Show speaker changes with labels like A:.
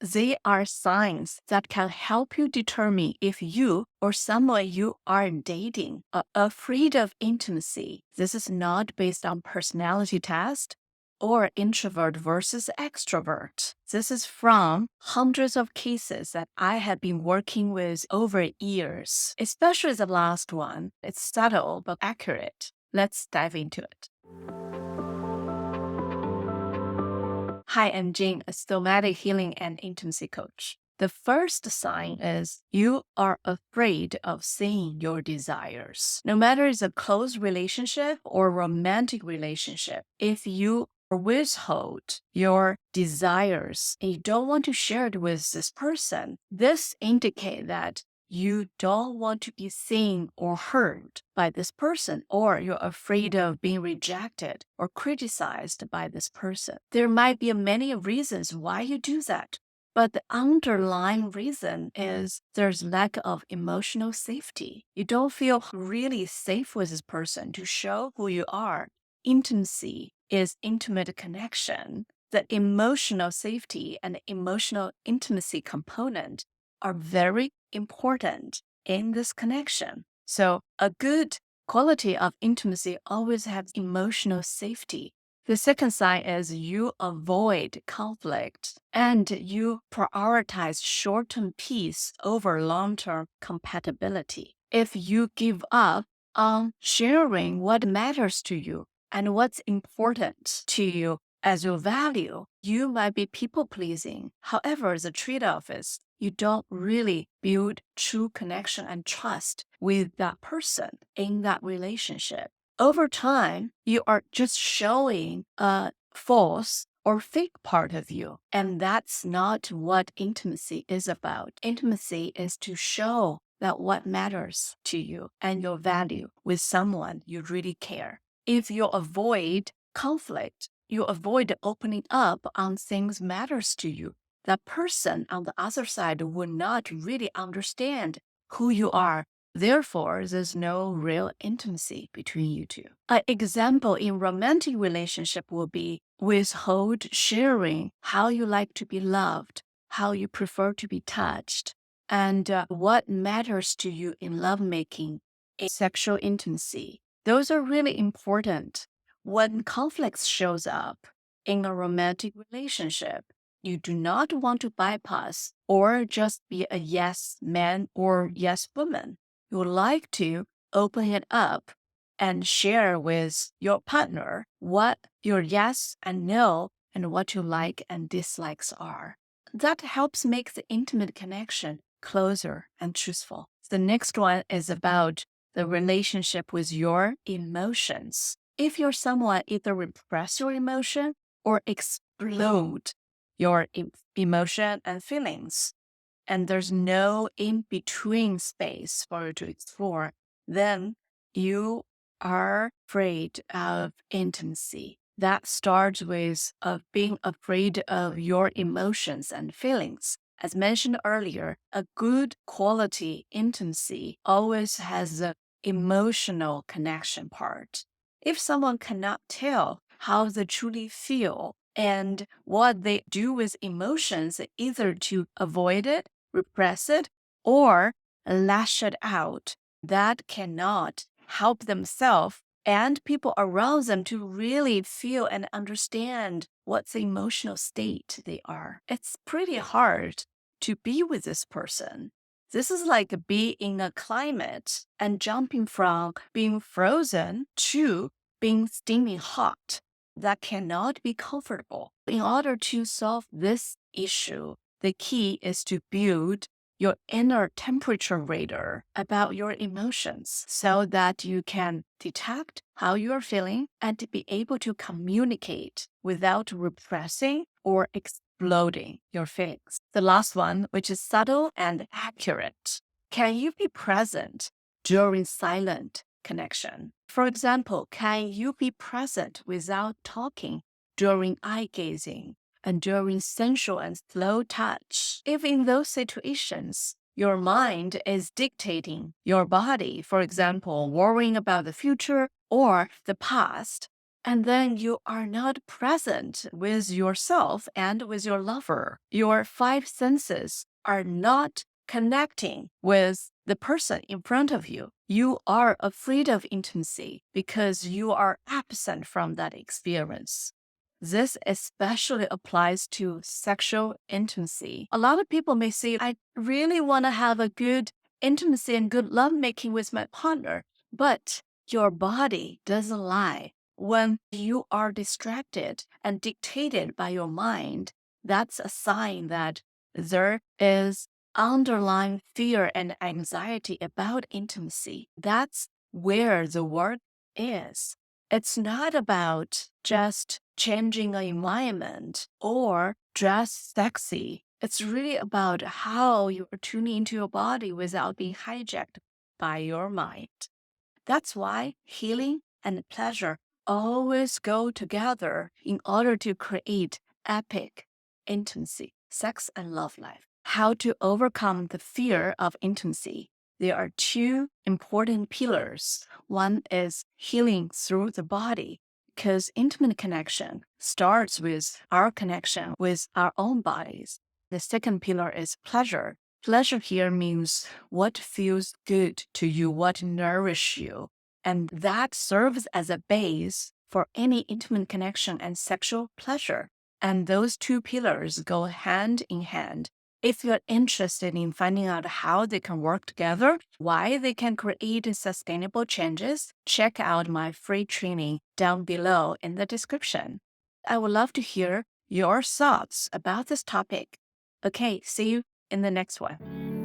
A: They are signs that can help you determine if you or someone you are dating are afraid of intimacy. This is not based on personality test or introvert versus extrovert. This is from hundreds of cases that I have been working with over years, especially the last one. It's subtle but accurate. Let's dive into it. Hi, I'm Jane, a somatic healing and intimacy coach. The first sign is you are afraid of saying your desires. No matter it's a close relationship or romantic relationship, if you withhold your desires and you don't want to share it with this person, this indicates that you don't want to be seen or heard by this person, or you're afraid of being rejected or criticized by this person. There might be many reasons why you do that, but the underlying reason is there's lack of emotional safety. You don't feel really safe with this person to show who you are. Intimacy is intimate connection. The emotional safety and emotional intimacy component are very important in this connection. So a good quality of intimacy always has emotional safety. The second sign is you avoid conflict and you prioritize short-term peace over long-term compatibility. If you give up on sharing what matters to you and what's important to you as your value, you might be people-pleasing. However, the trade-off is you don't really build true connection and trust with that person in that relationship. Over time, you are just showing a false or fake part of you. And that's not what intimacy is about. Intimacy is to show that what matters to you and your value with someone you really care. If you avoid conflict, you avoid opening up on things matters to you, that person on the other side would not really understand who you are. Therefore, there's no real intimacy between you two. An example in romantic relationship will be withhold sharing how you like to be loved, how you prefer to be touched, and what matters to you in lovemaking, in sexual intimacy. Those are really important. When conflicts shows up in a romantic relationship, you do not want to bypass or just be a yes man or yes woman. You would like to open it up and share with your partner what your yes and no and what you like and dislikes are. That helps make the intimate connection closer and truthful. The next one is about the relationship with your emotions. If you're someone either repress your emotion or explode your emotion and feelings, and there's no in-between space for you to explore, then you are afraid of intimacy. That starts with being afraid of your emotions and feelings. As mentioned earlier, a good quality intimacy always has the emotional connection part. If someone cannot tell how they truly feel and what they do with emotions, either to avoid it, repress it, or lash it out, that cannot help themselves and people around them to really feel and understand what's the emotional state they are. It's pretty hard to be with this person. This is like being in a climate and jumping from being frozen to being steaming hot. That cannot be comfortable. In order to solve this issue, the key is to build your inner temperature radar about your emotions so that you can detect how you are feeling and to be able to communicate without repressing or exploding your feelings. The last one, which is subtle and accurate. Can you be present during silent connection? For example, can you be present without talking during eye gazing and during sensual and slow touch? If in those situations, your mind is dictating your body, for example, worrying about the future or the past, And then you are not present with yourself and with your lover. Your five senses are not connecting with the person in front of you. You are afraid of intimacy because you are absent from that experience. This especially applies to sexual intimacy. A lot of people may say, I really want to have a good intimacy and good lovemaking with my partner, but your body doesn't lie. When you are distracted and dictated by your mind, that's a sign that there is underlying fear and anxiety about intimacy. That's where the work is. It's not about just changing an environment or dress sexy. It's really about how you are tuning into your body without being hijacked by your mind. That's why healing and pleasure always go together in order to create epic intimacy, sex and love life. How to overcome the fear of intimacy. There are two important pillars. One is healing through the body, because intimate connection starts with our connection with our own bodies. The second pillar is pleasure. Pleasure here means what feels good to you, what nourishes you. And that serves as a base for any intimate connection and sexual pleasure. And those two pillars go hand in hand. If you're interested in finding out how they can work together, why they can create sustainable changes, check out my free training down below in the description. I would love to hear your thoughts about this topic. Okay, see you in the next one.